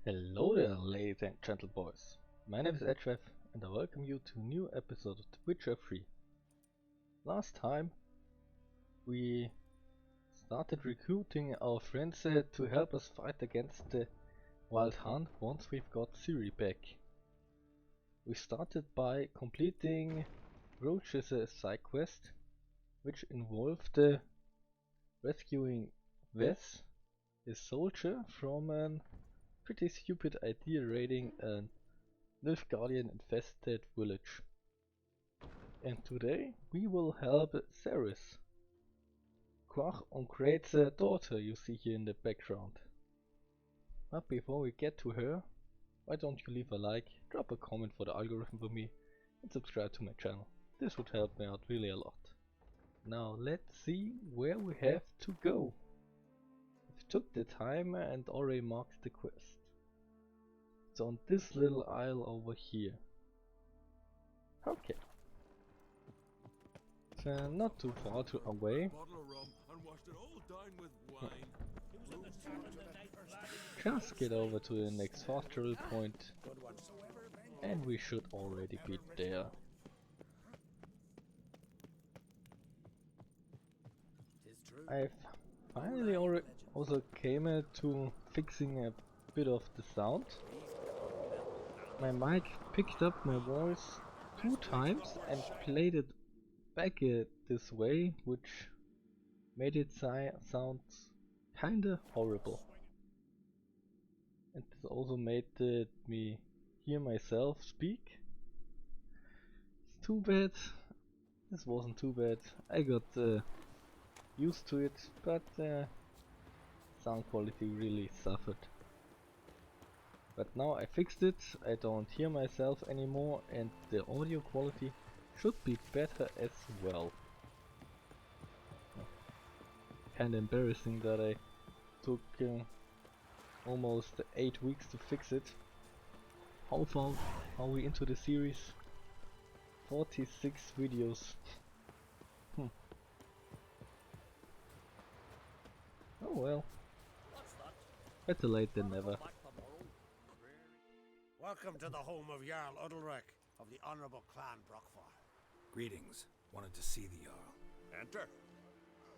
Hello there, ladies and gentle boys. My name is ep47 and I welcome you to a new episode of Witcher3. Last time we started recruiting our friends to help us fight against the Wild Hunt once we've got Cerys back. We started by completing Roach's side quest, which involved rescuing Wes, a soldier, from a pretty stupid idea raiding a Nilfgaardian infested village. And today we will help Cerys, Quach and Kraid's daughter you see here in the background. But before we get to her, why don't you leave a like, drop a comment for the algorithm for me, and subscribe to my channel. This would help me out really a lot. Now let's see where we have to go. I've took the timer and already marked the quest. It's on this little isle over here. Okay. It's not too far away. Just get over to the next fast travel point and we should already be there. I've finally also came to fixing a bit of the sound. My mic picked up my voice 2 times and played it back this way, which made it sound kinda horrible. And this also made me hear myself speak. It's too bad. This wasn't too bad. I got used to it, but sound quality really suffered. But now I fixed it, I don't hear myself anymore and the audio quality should be better as well. Kinda embarrassing that I took almost 8 weeks to fix it. How far are we into the series? 46 videos. Oh well. Better late than never. Welcome to the home of Jarl Udalryk of the Honourable Clan Brockfar. Greetings. Wanted to see the Jarl. Enter.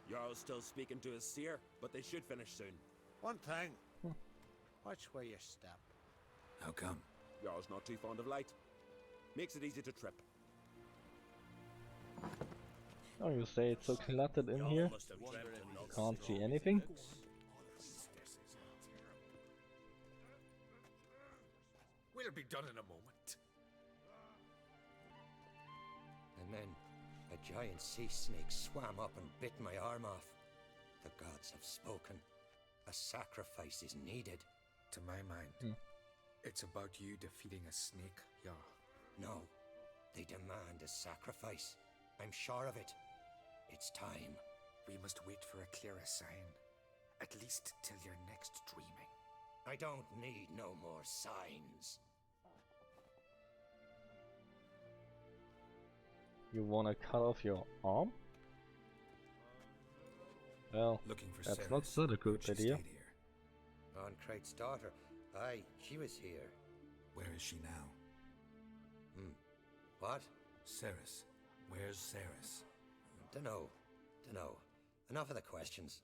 Jarl's still speaking to his seer, but they should finish soon. One thing. Watch where you step. How come? Jarl's not too fond of light. Makes it easy to trip. Oh, you say it's so cluttered in here? Can't see anything? We'll be done in a moment. And then a giant sea snake swam up and bit my arm off. The gods have spoken. A sacrifice is needed. To my mind, it's about you defeating a snake, Jarl. No, they demand a sacrifice. I'm sure of it. It's time. We must wait for a clearer sign. At least till your next dreaming. I don't need no more signs. You wanna cut off your arm? Well, Looking for that's Cerys. not such a good She idea. stayed here. On Kraid's daughter. Aye, she was here. Where is she now? What? Cerys. Where's Cerys? Dunno. Enough of the questions.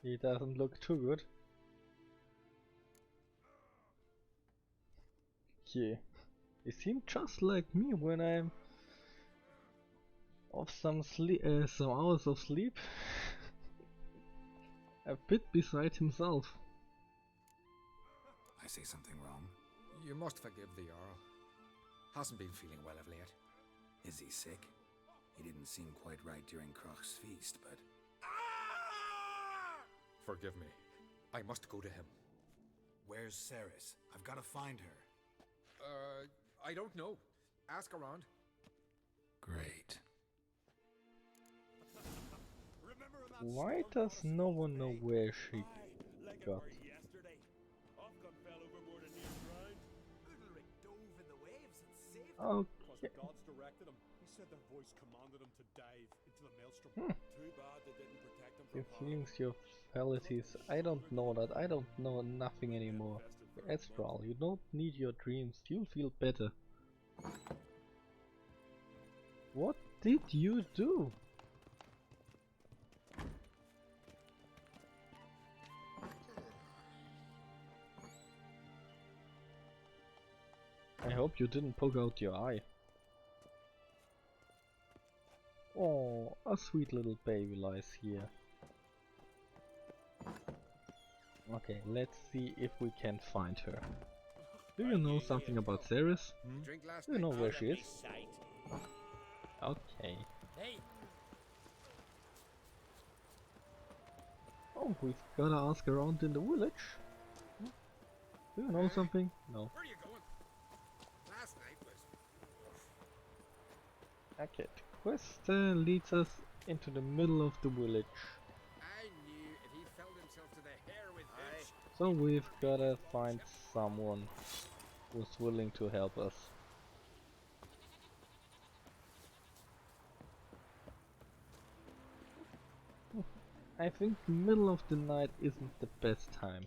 He doesn't look too good. Yeah. You seem just like me when I'm off some hours of sleep. A bit beside himself. I say something wrong. You must forgive the Jarl. Hasn't been feeling well of late. Is he sick? He didn't seem quite right during Crach's feast, but... Forgive me. I must go to him. Where's Cerys? I've got to find her. I don't know. Ask around. Great. Why does no one know where she got? Yesterday, Ofcom fell overboard and near drowned. Udalryk dove in the waves and saved Okay. because the gods directed him. He said their voice commanded him to dive into the maelstrom. Too bad they didn't protect him Your feelings, your faculties, I don't know that, I don't know nothing anymore. Astral, you don't need your dreams, you'll feel better. What did you do? I hope you didn't poke out your eye. Oh, a sweet little baby lies here. Okay, let's see if we can find her. Do you know something about Cerys? Drink last Do you night? know where she is? Sight. Okay. Hey, Oh, we've gotta ask around in the village. Do you know something? No. Where are you going? Last night was... Okay, the quest leads us into the middle of the village. I knew if he felled himself to the hair with this. So we've gotta find someone who's willing to help us. I think the middle of the night isn't the best time.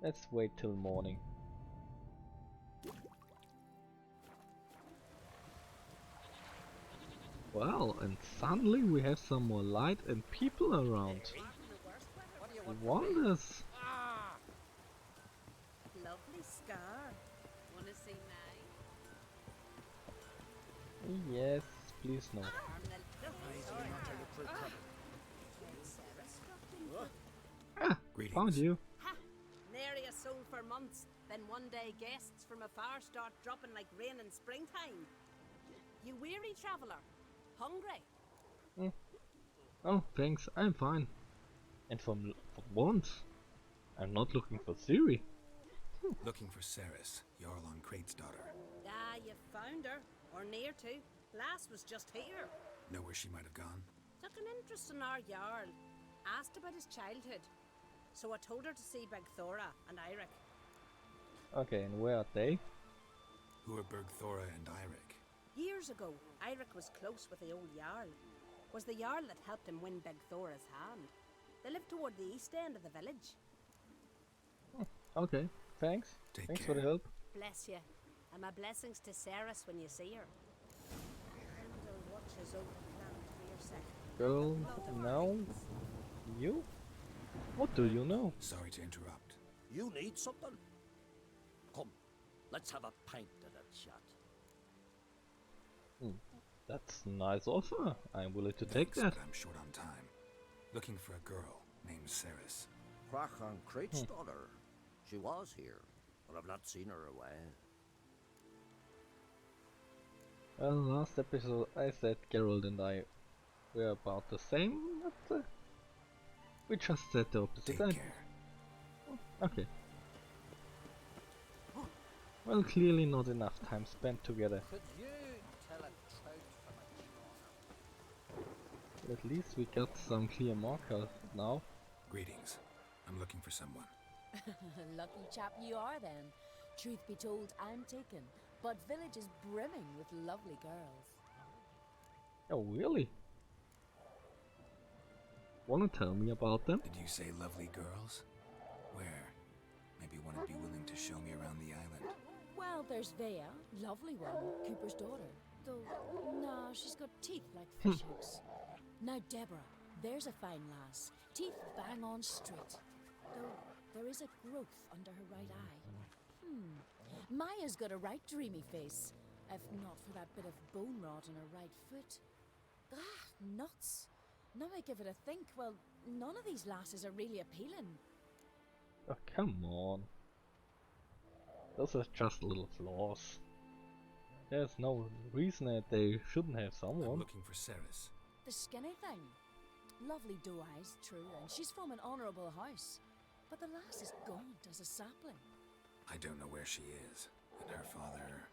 Let's wait till morning. Well, and suddenly we have some more light and people around. Wonders! Lovely scar. Wanna see mine? Yes, please no. Ah, Greetings. found you. Ha! Nary a soul for months. Then one day guests from afar start dropping like rain in springtime. You weary traveller? Hungry? Oh, thanks, I'm fine. And for once, I'm not looking for Cerys. Looking for Cerys, Jarl on Crate's daughter. Ah, you found her. Or near to. Lass was just here. Know where she might have gone? Took an interest in our Jarl. Asked about his childhood. So I told her to see Bergthora and Eirik. Okay, and where are they? Who are Bergthora and Eirik? Years ago, Eirik was close with the old Jarl. Was the Jarl that helped him win Bergthora's hand. They lived toward the east end of the village. Okay, thanks. Take Thanks care. for the help. Bless you. And my blessings to Cerys when you see her. Grendel watches over the land for your sake. Girl, now? You? What do you know? Sorry to interrupt. You need something? Come, let's have a pint and a chat. That's a nice offer. I'm willing to take Thanks, that. but I'm short on time. Looking for a girl named Cerys. Crach on Crate's daughter. She was here, but I've not seen her away. Well, last episode I said Geralt and I were about the same, but we just said the opposite. Take care. Okay. Well, clearly not enough time spent together. Could you tell a trout from a charmer? But at least we got some clear markers now. Greetings. I'm looking for someone. Lucky chap you are then. Truth be told, I'm taken, but village is brimming with lovely girls. Oh, really? Wanna tell me about them? Did you say lovely girls? Where? Maybe one would be willing to show me around the island. Well, there's Vea, lovely one, Cooper's daughter. Though, nah, she's got teeth like fish hooks. Now, Deborah, there's a fine lass. Teeth bang on straight. Though, there is a growth under her right eye. Maya's got a right dreamy face. If not for that bit of bone rot in her right foot. Ah, nuts. Now I give it a think, well, none of these lasses are really appealing. Oh, come on. Those are just little flaws. There's no reason that they shouldn't have I'm someone. looking for Cerys. The skinny thing. Lovely doe eyes, true, and she's from an honourable house. But the lass is gaunt as a sapling. I don't know where she is. And her father...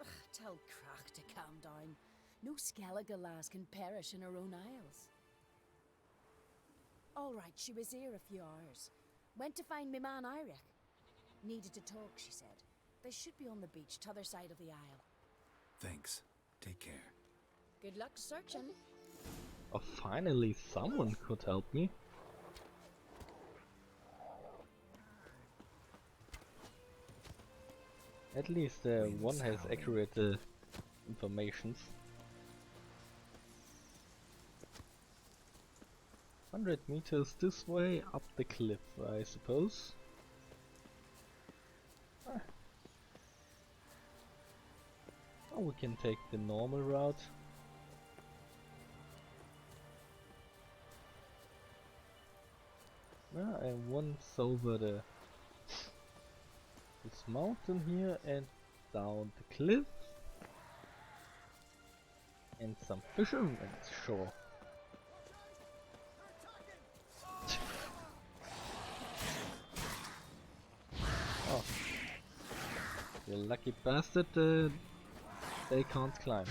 Ugh, tell Crach to calm down. No Skellige lass can perish in her own isles. All right, she was here a few hours. Went to find me man Eirik. Needed to talk, she said. They should be on the beach, t'other side of the isle. Thanks. Take care. Good luck searching. Oh, finally someone could help me. At least one has accurate informations. 100 meters this way up the cliff, I suppose. Ah. Oh, we can take the normal route. And once over this mountain here and down the cliff. And some fishermen's shore. Oh, you lucky bastard, they can't climb.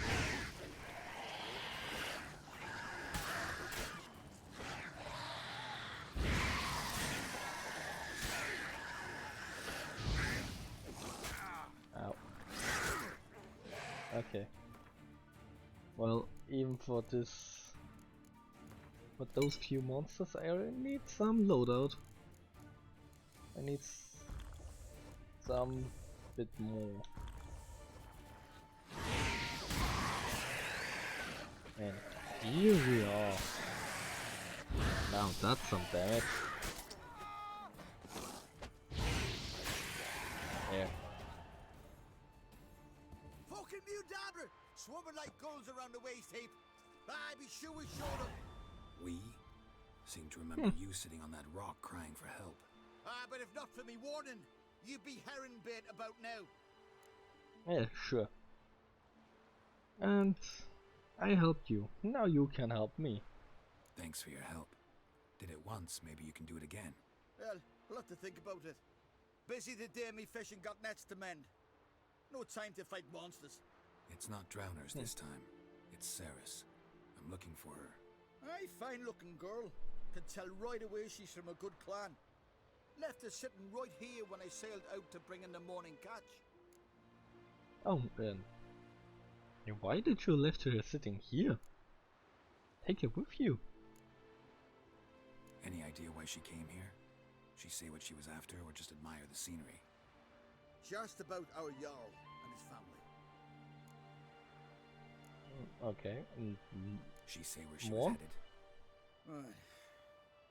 Ow. Okay. Well, even for those few monsters, I need some loadout. I need some bit more. And here we are. Now that's some damage. There. Fucking Udalryk! Swarming like gulls around the waist heap. I be sure we showed them. We seem to remember you sitting on that rock crying for help. But if not for me warning, you'd be herring bait about now. Yeah, sure. And I helped you. Now you can help me. Thanks for your help. Did it once, maybe you can do it again. Well, I'll have to think about it. Busy the day me fishing got nets to mend. No time to fight monsters. It's not drowners this time. It's Cerys. I'm looking for her. Aye, fine looking girl. Can tell right away she's from a good clan. Left her sitting right here when I sailed out to bring in the morning catch. Oh, and why did you left her sitting here? Take her with you. Any idea why she came here? She say what she was after or just admire the scenery? She asked about our Jarl and his family. Okay. She say where she More? was headed?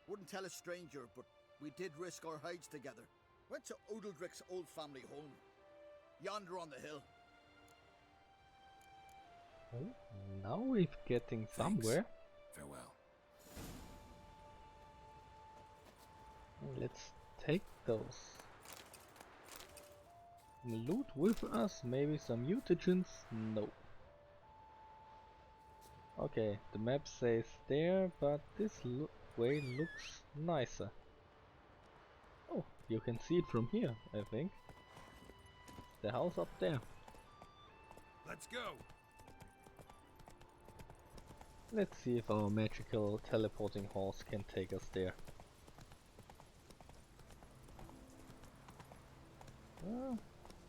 Wouldn't tell a stranger, but we did risk our hides together. Went to Udalryk's old family home. Yonder on the hill. Oh, now we're getting somewhere. Farewell. Let's take those. Loot with us, maybe some mutagens? No. Okay, the map says there, but this way looks nicer. Oh, you can see it from here, I think. The house up there. Let's go! Let's see if our magical teleporting horse can take us there.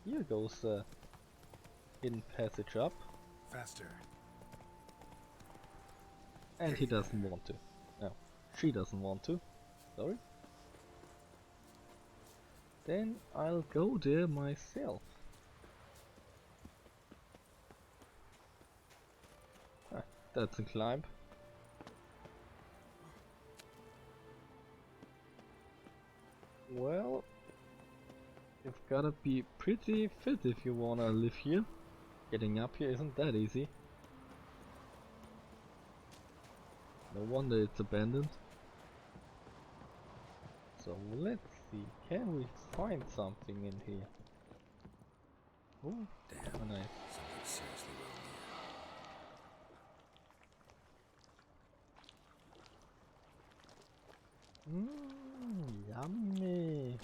Here goes the hidden passage up. Faster. And he doesn't want to. No, she doesn't want to. Sorry. Then I'll go there myself. Ah, that's a climb. Well, you've gotta be pretty fit if you wanna live here. Getting up here isn't that easy. No wonder it's abandoned. So let's see, can we find something in here? Oh, Damn. nice. Something seriously wrong here. Yummy.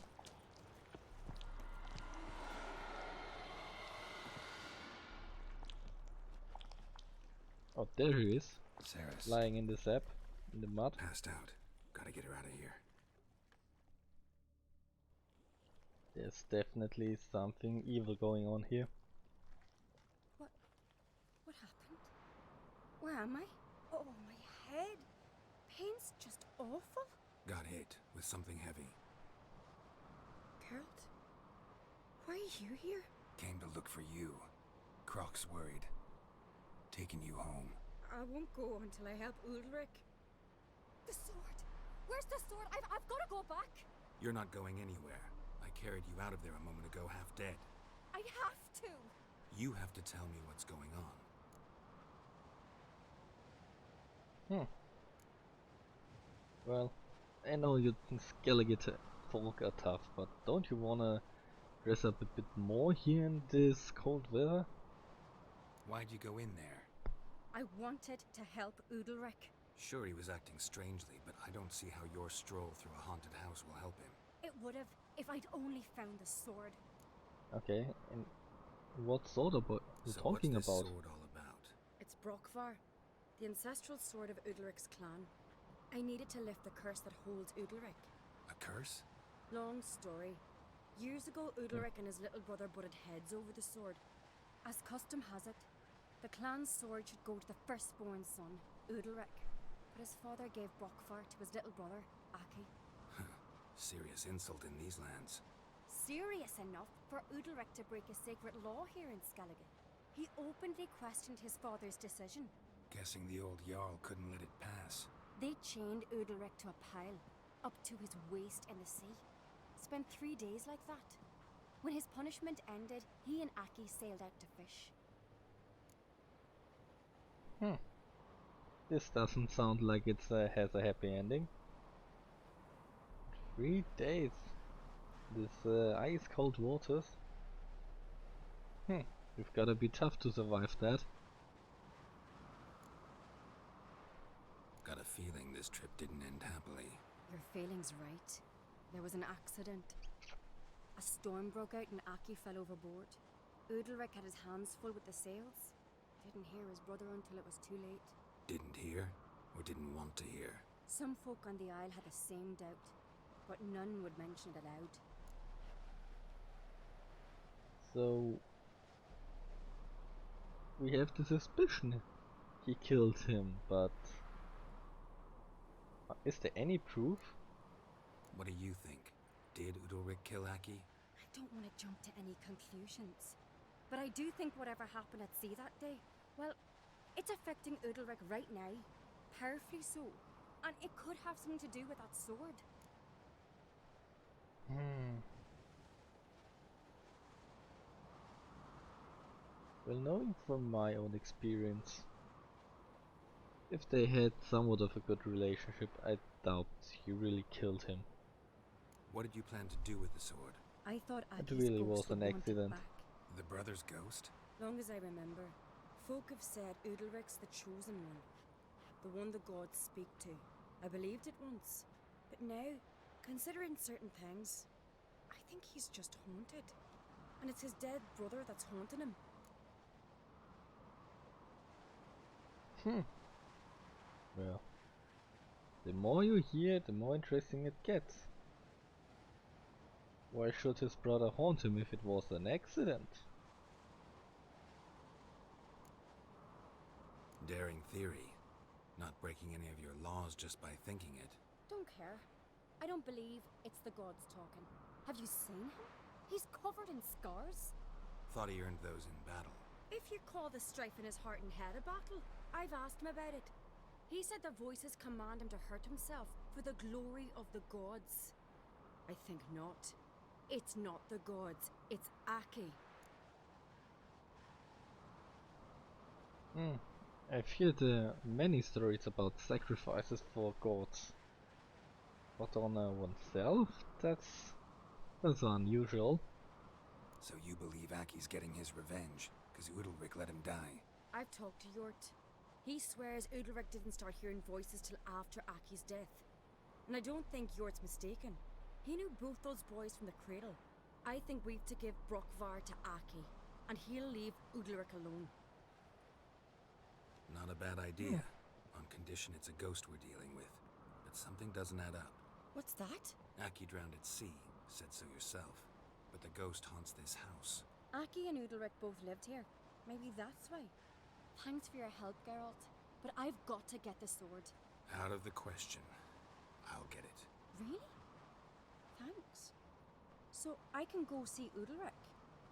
Oh, there he is, Cerys. lying in the sap, in the mud. Passed out. Gotta get her out of here. There's definitely something evil going on here. What happened? Where am I? Oh, my head. Pain's just awful. Got hit with something heavy. Geralt, why are you here? Came to look for you. Croc's worried. Taking you home. I won't go until I help Udalryk. The sword! Where's the sword? I've got to go back! You're not going anywhere. I carried you out of there a moment ago half dead. I have to! You have to tell me what's going on. Well, I know you Skellige folk are tough, but don't you wanna dress up a bit more here in this cold weather? Why'd you go in there? I wanted to help Udalryk. Sure, he was acting strangely, but I don't see how your stroll through a haunted house will help him. It would have if I'd only found the sword. Okay, and what sword are you talking what's this about? sword all about? It's Brokvar, the ancestral sword of Udalryk's clan. I needed to lift the curse that holds Udalryk. A curse? Long story. Years ago, Udalryk and his little brother butted heads over the sword. As custom has it, the clan's sword should go to the firstborn son, Udalryk. But his father gave Brokvar to his little brother, Aki. Serious insult in these lands. Serious enough for Udalryk to break a sacred law here in Skellige. He openly questioned his father's decision. Guessing the old Jarl couldn't let it pass. They chained Udalryk to a pile, up to his waist in the sea. Spent 3 days like that. When his punishment ended, he and Aki sailed out to fish. This doesn't sound like it has a happy ending. 3 days. This ice cold waters. You've gotta be tough to survive that. Got a feeling this trip didn't end happily. Your feeling's right. There was an accident. A storm broke out and Aki fell overboard. Udalryk had his hands full with the sails. Didn't hear his brother until it was too late. Didn't hear, or didn't want to hear? Some folk on the isle had the same doubt, but none would mention it aloud. So we have the suspicion he killed him, but is there any proof? What do you think? Did Udalryk kill Aki? I don't want to jump to any conclusions, but I do think whatever happened at sea that day, well, it's affecting Udalryk right now, powerfully so, and it could have something to do with that sword. Well, knowing from my own experience, if they had somewhat of a good relationship, I doubt he really killed him. What did you plan to do with the sword? I thought It Aki's really ghost was would an want it accident. back. The brother's ghost? Long as I remember, folk have said Udalryk's the chosen one, the one the gods speak to. I believed it once, but now, considering certain things, I think he's just haunted. And it's his dead brother that's haunting him. Well, the more you hear, the more interesting it gets. Why should his brother haunt him if it was an accident? Daring theory. Not breaking any of your laws just by thinking it. Don't care. I don't believe it's the gods talking. Have you seen him? He's covered in scars. Thought he earned those in battle. If you call the strife in his heart and head a battle, I've asked him about it. He said their voices command him to hurt himself for the glory of the gods. I think not. It's not the gods, it's Aki. I've heard many stories about sacrifices for gods. But on oneself, that's unusual. So you believe Aki's getting his revenge, because Udalryk let him die? I've talked to Yort. He swears Udalryk didn't start hearing voices till after Aki's death. And I don't think Yort's mistaken. He knew both those boys from the cradle. I think we've to give Brokvar to Aki, and he'll leave Udalryk alone. Not a bad idea, on condition it's a ghost we're dealing with. But something doesn't add up. What's that? Aki drowned at sea, said so yourself. But the ghost haunts this house. Aki and Udalryk both lived here. Maybe that's why. Thanks for your help, Geralt. But I've got to get the sword. Out of the question. I'll get it. Really? Thanks. So I can go see Udalryk?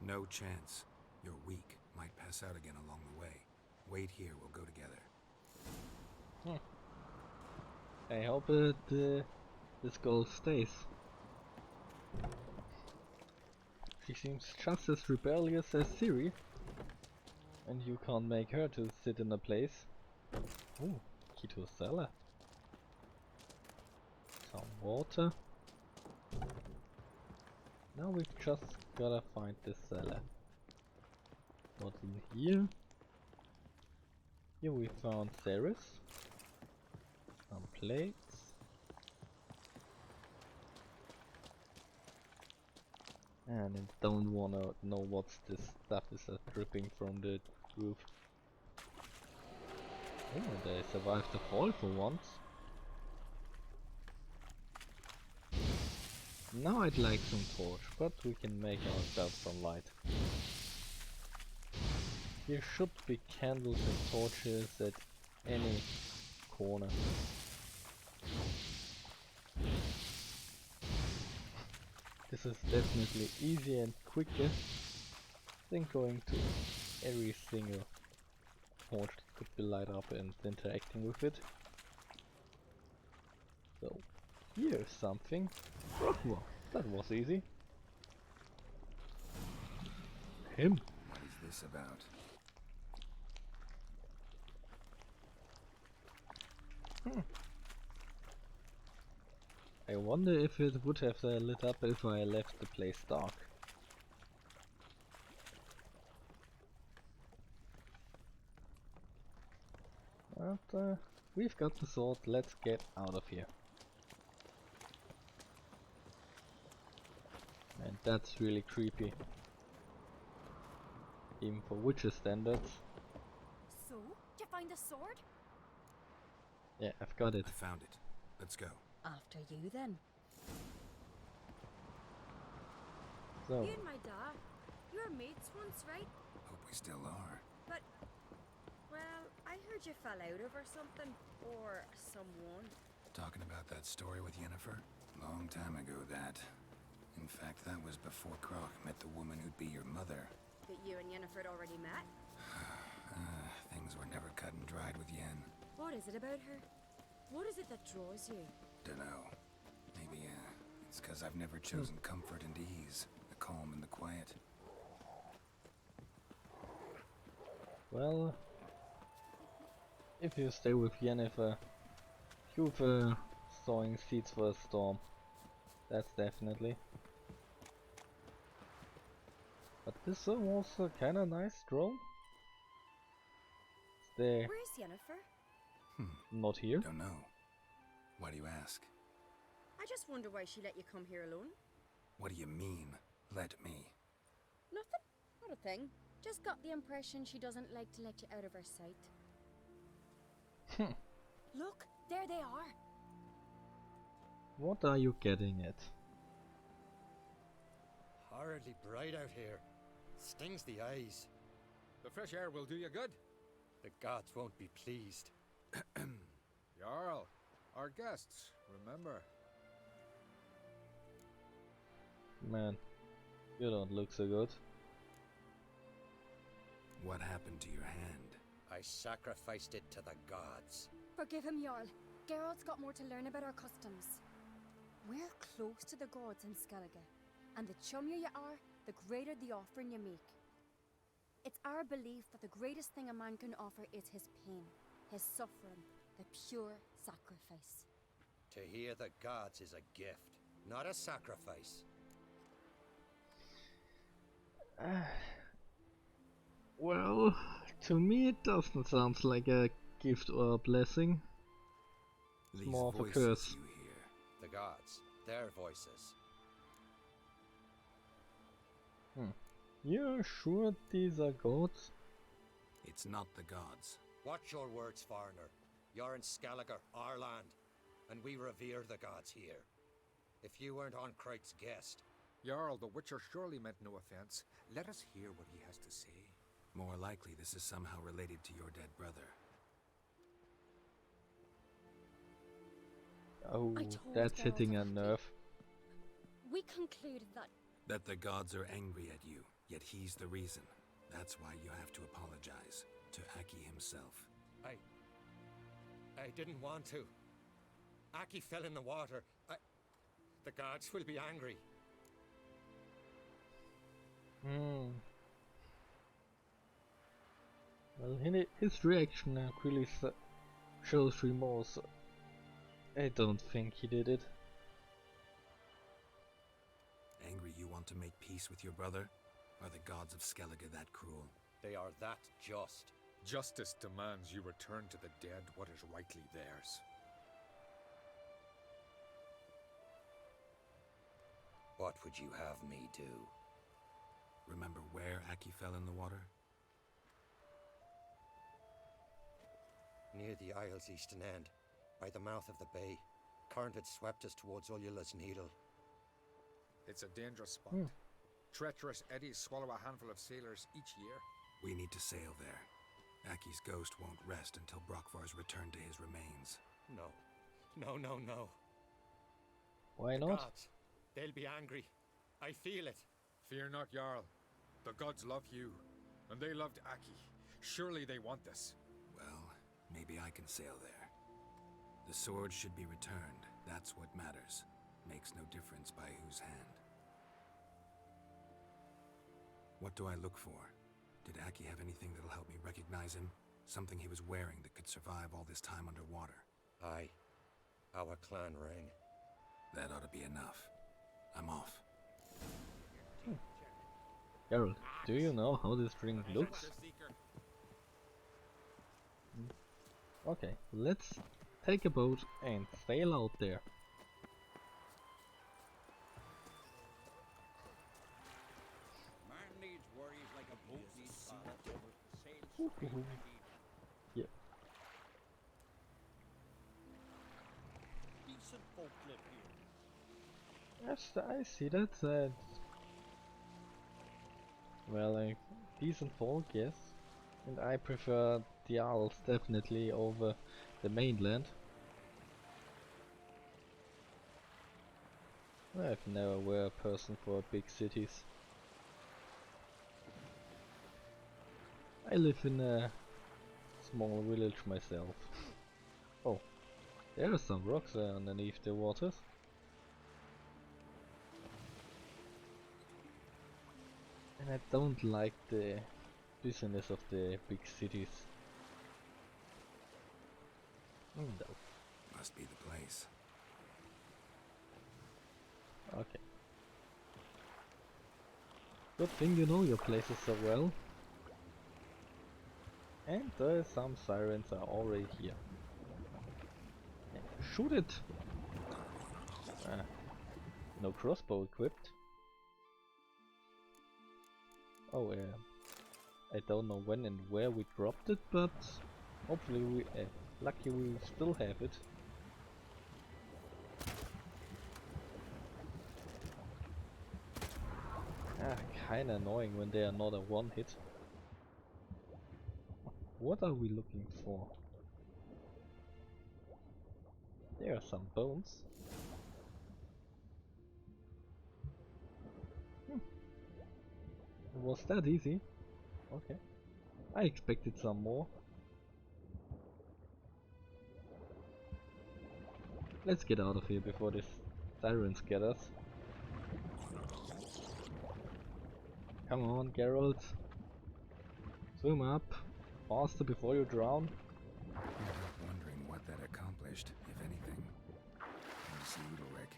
No chance. You're weak. Might pass out again along the way. Wait here, we'll go together. I hope this girl stays. She seems just as rebellious as Cerys, and you can't make her to sit in a place. Ooh, key to a cellar. Some water. Now we've just gotta find this cellar. What's in here? Here we found Cerys. Some plates. And I don't wanna know what this stuff is dripping from the roof. Oh, they survived the fall for once. Now I'd like some torch, but we can make ourselves some light. Here should be candles and torches at any corner. This is definitely easier and quicker than going to every single torch that could be light up and interacting with it. So, here's something. Well, that was easy. Him. What is this about? I wonder if it would have lit up if I left the place dark. But we've got the sword, let's get out of here. And that's really creepy. Even for Witcher standards. So, did you find the sword? Yeah, I've got it. I found it. Let's go. After you then. So, You and my dad, you were mates once, right? Hope we still are. But, well, I heard you fell out over something, or someone. Talking about that story with Yennefer? Long time ago, that. In fact, that was before Croc met the woman who'd be your mother. That you and Yennefer had already met? Things were never cut and dried with Yen. What is it about her? What is it that draws you? Dunno. Maybe, it's 'cause I've never chosen comfort and ease. The calm and the quiet. well, if you stay with Yennefer, you've sowing seeds for a storm. That's definitely. But this was a kinda nice drone. There, Where's Yennefer? not here. Don't know. Why do you ask? I just wonder why she let you come here alone. What do you mean, let me? Nothing. Not a thing. Just got the impression she doesn't like to let you out of her sight. Look, there they are. What are you getting at? Horridly bright out here. Stings the eyes. The fresh air will do you good. The gods won't be pleased. Jarl, our guests, remember. Man, you don't look so good. What happened to your hand? I sacrificed it to the gods. Forgive him, Jarl. Geralt's got more to learn about our customs. We're close to the gods in Skellige, and the chummier you are, the greater the offering you make. It's our belief that the greatest thing a man can offer is his pain, his suffering, the pure sacrifice. To hear the gods is a gift, not a sacrifice. Well, to me it doesn't sound like a gift or a blessing. It's more of a curse. You hear. The gods, their voices. You're sure these are gods? It's not the gods. Watch your words, foreigner. You're in Skellige, our land, and we revere the gods here. If you weren't on Kright's guest... Jarl, the Witcher surely meant no offense. Let us hear what he has to say. More likely this is somehow related to your dead brother. Oh, I told that's Geralt hitting a of Aki. nerve. We concluded that That the gods are angry at you, yet he's the reason. That's why you have to apologize to Aki himself. I didn't want to. Aki fell in the water. The gods will be angry. Well, his reaction really shows remorse. I don't think he did it. Angry you want to make peace with your brother? Are the gods of Skellige that cruel? They are that just. Justice demands you return to the dead what is rightly theirs. What would you have me do? Remember where Aki fell in the water? Near the isle's eastern end, by the mouth of the bay. Current had swept us towards Ullula's Needle. It's a dangerous spot. Treacherous eddies swallow a handful of sailors each year. We need to sail there. Aki's ghost won't rest until Brokvar's returned to his remains. No. No. Why The not? gods, they'll be angry. I feel it. Fear not, Jarl. The gods love you, and they loved Aki. Surely they want this. Well, maybe I can sail there. The sword should be returned. That's what matters. Makes no difference by whose hand. What do I look for? Did Aki have anything that'll help me recognize him? Something he was wearing that could survive all this time underwater? Aye. Our clan ring. That ought to be enough. I'm off. Geralt, do you know how this ring looks? Okay, let's take a boat and sail out there. Man needs worries like a boat needs ballast. Sail straight Ooh. Yeah. decent folk live here. Yes, I see that. Well, a decent folk, yes. And I prefer the Isles definitely over the mainland. I've never were a person for big cities. I live in a small village myself. Oh, there are some rocks underneath the waters. And I don't like the business of the big cities. No. Must be the place. Okay. Good thing you know your places so well. And some sirens are already here. Yeah, shoot it! No crossbow equipped. Oh, I don't know when and where we dropped it, but hopefully we, lucky we still have it. Kinda annoying when they are not a one hit. What are we looking for? There are some bones. Was that easy? Okay. I expected some more. Let's get out of here before this sirens get us. Come on, Geralt. Swim up. Faster before you drown. Wondering what that accomplished, if anything. Jarl Udalryk.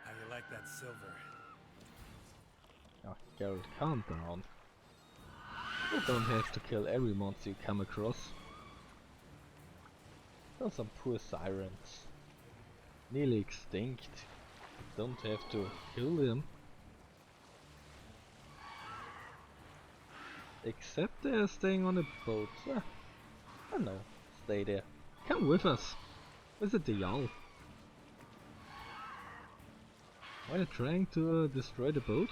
How you like that silver? Oh, Geralt, calm down. You don't have to kill every monster you come across. Those are some poor sirens. Nearly extinct. You don't have to kill them. Except they're staying on a boat. I don't know. Stay there. Come with us. Visit the Jarl. Why are you trying to destroy the boat?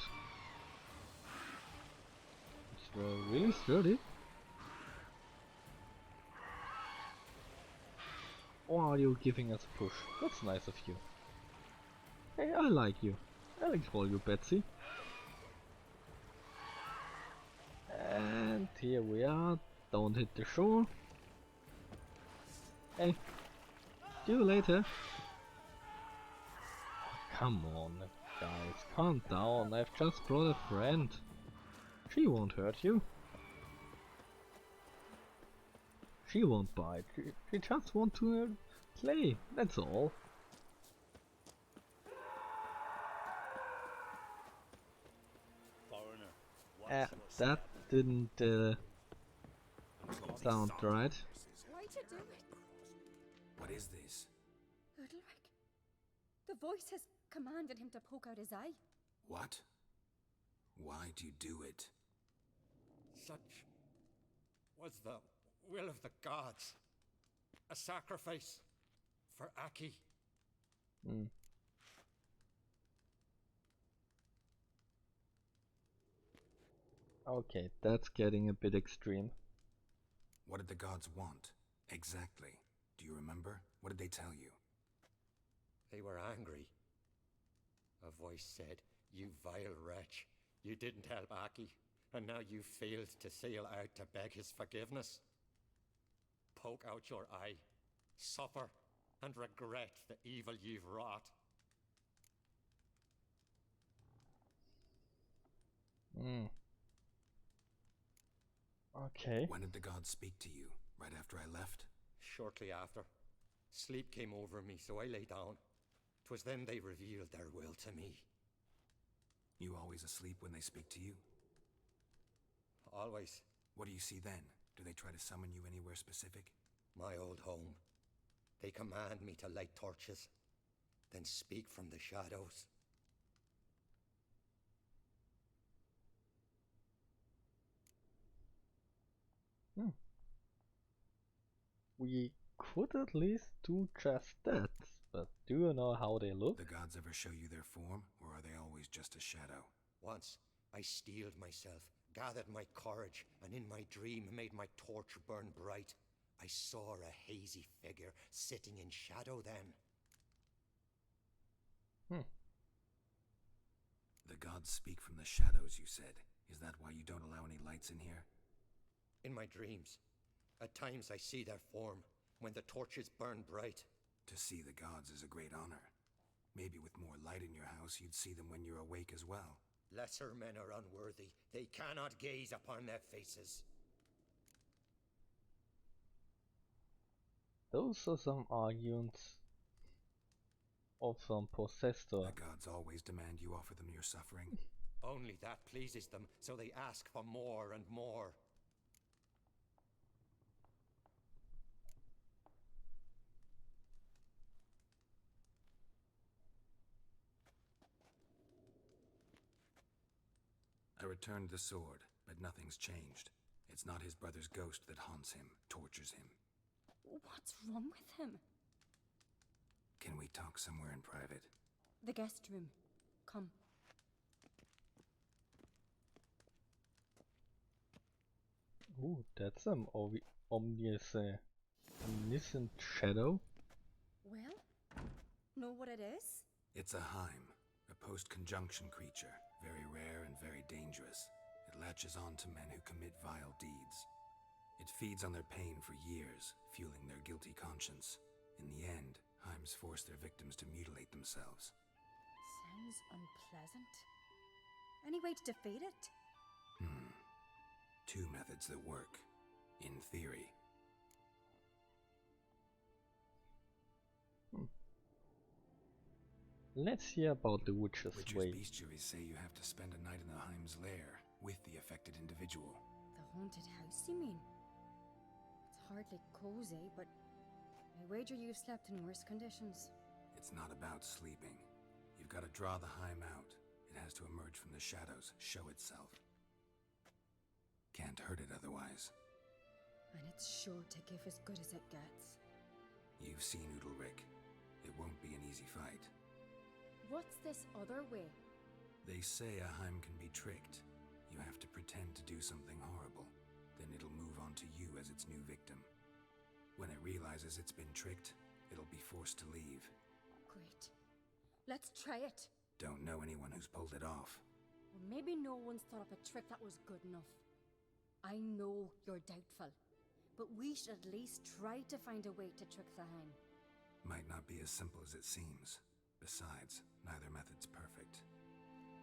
It's really sturdy. Or are you giving us a push? That's nice of you. Hey, I like you. I'll call you Betsy. And here we are. Don't hit the shore. Hey, see you later. Come on, guys, calm down. I've just brought a friend. She won't hurt you. She won't bite. She just wants to play. That's all. That didn't sound right. Why'd you do it? What is this? Udalryk. The voice has commanded him to poke out his eye. What? Why do you do it? Such was the will of the gods. A sacrifice for Aki. Okay, that's getting a bit extreme. What did the gods want? Exactly. Do you remember? What did they tell you? They were angry. A voice said, "You vile wretch, you didn't help Aki, and now you failed to sail out to beg his forgiveness. Poke out your eye, suffer, and regret the evil you've wrought." Okay. When did the gods speak to you? Right after I left? Shortly after. Sleep came over me, so I lay down. 'Twas then they revealed their will to me. You always asleep when they speak to you? Always. What do you see then? Do they try to summon you anywhere specific? My old home. They command me to light torches, then speak from the shadows. We could at least do just that, but do you know how they look? The gods ever show you their form, or are they always just a shadow? Once, I steeled myself, gathered my courage, and in my dream made my torch burn bright. I saw a hazy figure sitting in shadow then. The gods speak from the shadows, you said. Is that why you don't allow any lights in here? In my dreams, at times I see their form, when the torches burn bright. To see the gods is a great honor. Maybe with more light in your house, you'd see them when you're awake as well. Lesser men are unworthy. They cannot gaze upon their faces. Those are some arguments of some possessor. The gods always demand you offer them your suffering. Only that pleases them, so they ask for more and more. I returned the sword, but nothing's changed. It's not his brother's ghost that haunts him, tortures him. What's wrong with him? Can we talk somewhere in private? The guest room. Come. Ooh, that's some omniscient shadow. Well, know what it is? It's a Heim, a post-conjunction creature, very rare and very dangerous. It latches on to men who commit vile deeds. It feeds on their pain for years, fueling their guilty conscience. In the end, Heims force their victims to mutilate themselves. Sounds unpleasant. Any way to defeat it? Two methods that work, in theory. Let's hear about the Witcher's Witcher's way. bestiaries say you have to spend a night in the Heim's lair with the affected individual. The haunted house, you mean? It's hardly cozy, but I wager you've slept in worse conditions. It's not about sleeping. You've got to draw the Heim out. It has to emerge from the shadows, show itself. Can't hurt it otherwise. And it's sure to give as good as it gets. You've seen Udalryk. It won't be an easy fight. What's this other way? They say a Heim can be tricked. You have to pretend to do something horrible. Then it'll move on to you as its new victim. When it realizes it's been tricked, it'll be forced to leave. Great. Let's try it. Don't know anyone who's pulled it off. Well, maybe no one's thought up a trick that was good enough. I know you're doubtful, but we should at least try to find a way to trick the Heim. Might not be as simple as it seems. Besides, neither method's perfect.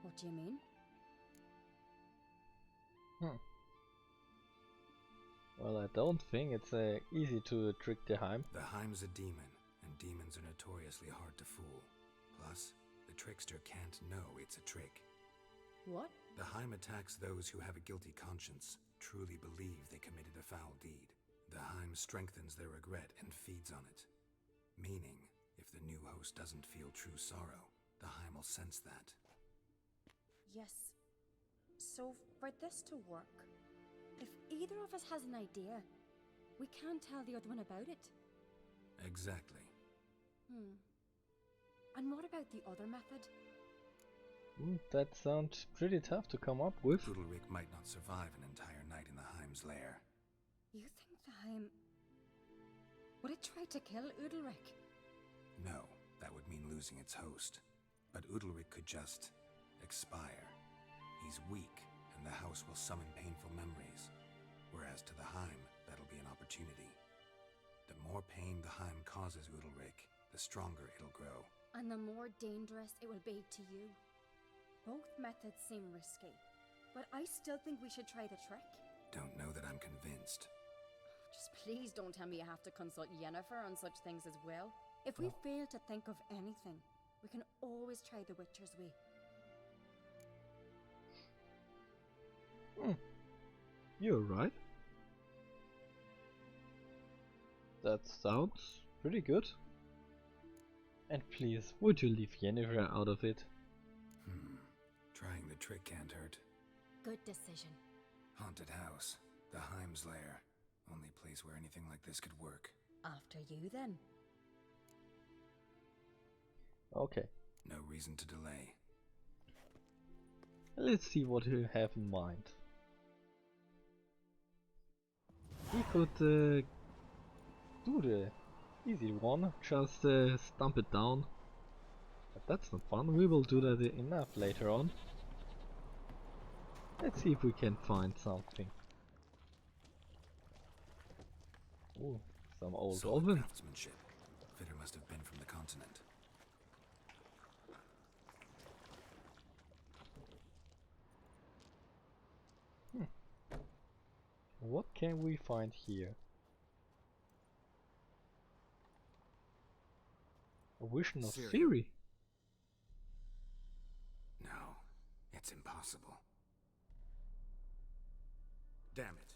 What do you mean? Well, I don't think it's easy to trick the Heim. The Heim's a demon, and demons are notoriously hard to fool. Plus, the trickster can't know it's a trick. What? The Heim attacks those who have a guilty conscience, truly believe they committed a foul deed. The Heim strengthens their regret and feeds on it. Meaning, if the new host doesn't feel true sorrow, the Heim will sense that. Yes. So, for this to work, if either of us has an idea, we can't tell the other one about it. Exactly. And what about the other method? That sounds pretty tough to come up with. Udalryk might not survive an entire night in the Heim's lair. You think the Heim... would it try to kill Udalryk? No, that would mean losing its host. But Udalryk could just expire. He's weak, and the house will summon painful memories. Whereas to the Heim, that'll be an opportunity. The more pain the Heim causes Udalryk, the stronger it'll grow. And the more dangerous it will be to you. Both methods seem risky, but I still think we should try the trick. Don't know that I'm convinced. Just please don't tell me you have to consult Yennefer on such things as well. If we fail to think of anything, we can always try the Witcher's way. You're right. That sounds pretty good. And please, would you leave Yennefer out of it? Trying the trick can't hurt. Good decision. Haunted house. The Heim's lair. Only place where anything like this could work. After you, then. Okay. No reason to delay. Let's see what you have in mind. We could do the easy one, just stomp it down. But that's not fun, we will do that enough later on. Let's see if we can find something. Ooh, some old Solid oven. craftsmanship. Fitter must have been from the continent. What can we find here? A vision of Cerys. Cerys. No, it's impossible. Damn it.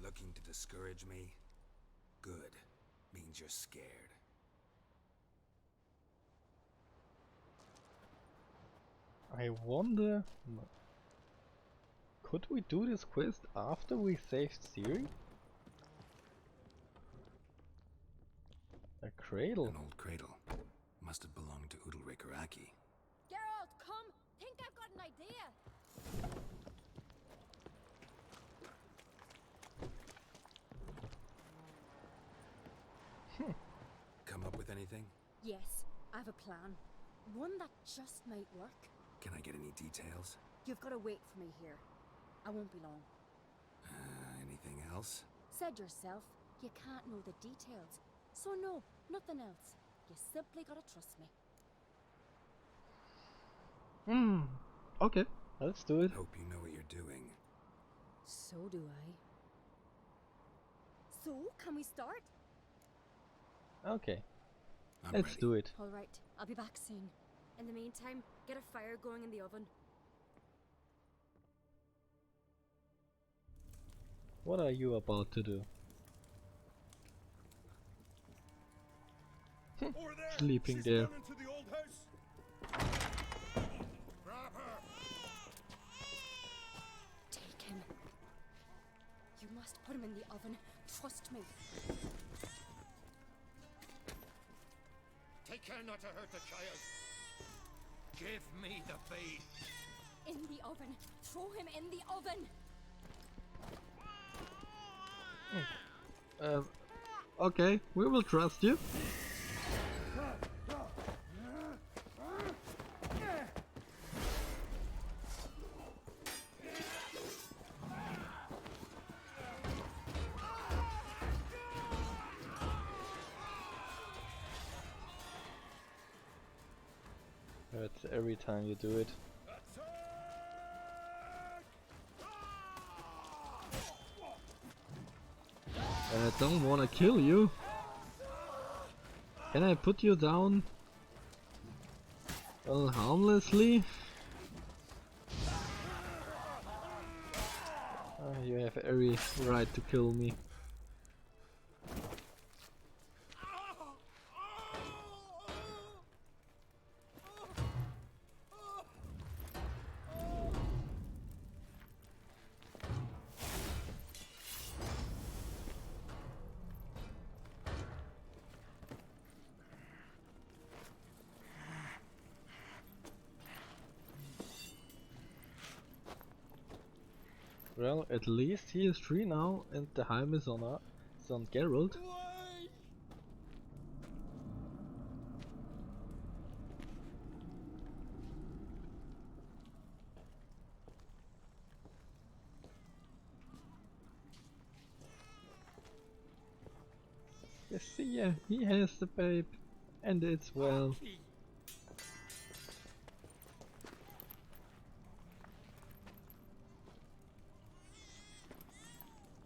Looking to discourage me? Good. Means you're scared. I wonder... Could we do this quest after we saved Cerys? A cradle. An old cradle. Must have belonged to Udalryk or Aki. Geralt, come! Think I've got an idea! Come up with anything? Yes, I have a plan. One that just might work. Can I get any details? You've got to wait for me here. I won't be long. Anything else? Said yourself, you can't know the details. So no, nothing else. You simply gotta trust me. Okay, let's do it. Hope you know what you're doing. So do I. So, can we start? Okay, I'm let's ready. do it. Alright, I'll be back soon. In the meantime, get a fire going in the oven. What are you about to do? Over there! Sleeping She's there. gone into the old house! Grab her! Take him. You must put him in the oven. Trust me. Take care not to hurt the child. Give me the babe. In the oven. Throw him in the oven. Okay, we will trust you. That's every time you do it. I don't wanna kill you. Can I put you down? Well, harmlessly? You have every right to kill me. Well, at least he is free now, and the Heim is on Geralt. You see, he has the babe, and it's well.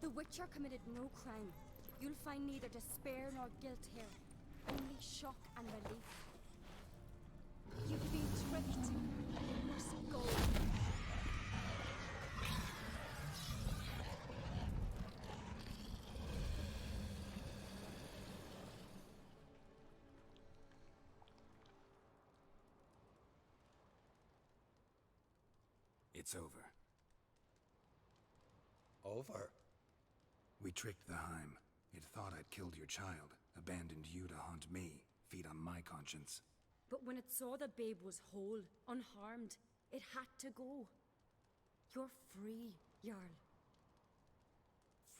The Witcher committed no crime. You'll find neither despair nor guilt here, only shock and relief. You've been tricked. You must go. It's over. Over? We tricked the Heim. It thought I'd killed your child, abandoned you to haunt me, feed on my conscience. But when it saw the babe was whole, unharmed, it had to go. You're free, Jarl.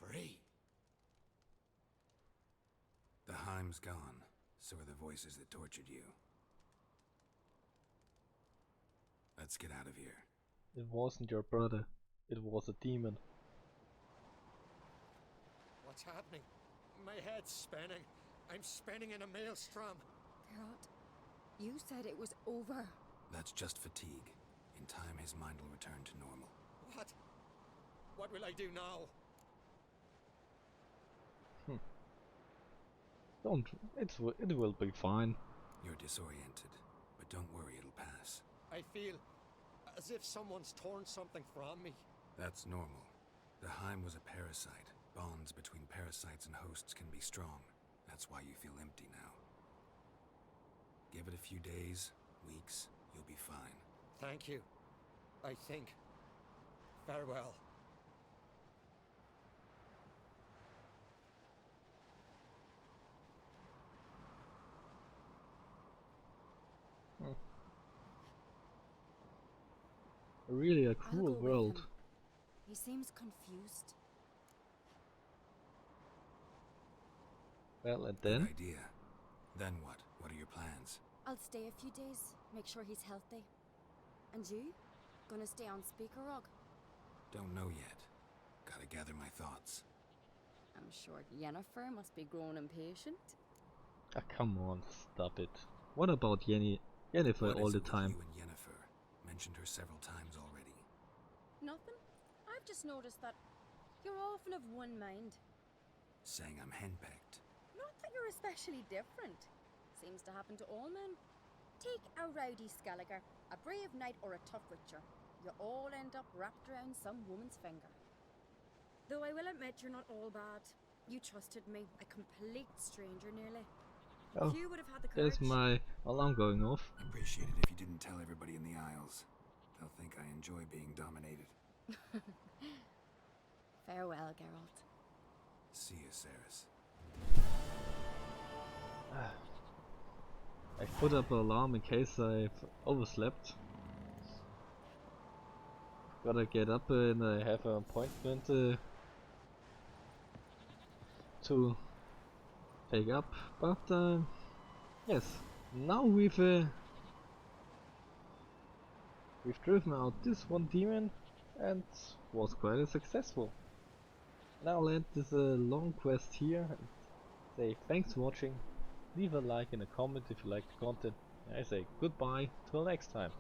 Free? The Heim's gone, so are the voices that tortured you. Let's get out of here. It wasn't your brother, it was a demon. What's happening? My head's spinning. I'm spinning in a maelstrom. Geralt, you said it was over. That's just fatigue. In time, his mind will return to normal. What? What will I do now? It will be fine. You're disoriented, but don't worry, it'll pass. I feel as if someone's torn something from me. That's normal. The Heim was a parasite. Bonds between parasites and hosts can be strong. That's why you feel empty now. Give it a few days, weeks, you'll be fine. Thank you. I think. Farewell. Really a I'll cruel go with world. him. He seems confused. Well, and Good then? idea. Then what? What are your plans? I'll stay a few days, make sure he's healthy. And you? Gonna stay on Speaker Rock? Don't know yet. Gotta gather my thoughts. I'm sure Yennefer must be growing impatient. Ah, come on, stop it. What about Yennefer What all is the it with time? You and Yennefer. Mentioned her several times already. Nothing. I've just noticed that you're often of one mind. Saying I'm henpecked. Not that you're especially different. Seems to happen to all men. Take a rowdy Skelliger, a brave knight, or a tough Witcher. You all end up wrapped around some woman's finger. Though I will admit you're not all bad. You trusted me, a complete stranger nearly. Oh, If you would have had the courage... there's my alarm going off. Appreciate it if you didn't tell everybody in the Isles. They'll think I enjoy being dominated. Farewell, Geralt. See you, Cerys. I put up an alarm in case I've overslept. Gotta get up and I have an appointment to take up, but yes, now we've driven out this one demon and was quite successful. And I'll end this long quest here and say thanks for watching. Leave a like and a comment if you like the content. I say goodbye till next time.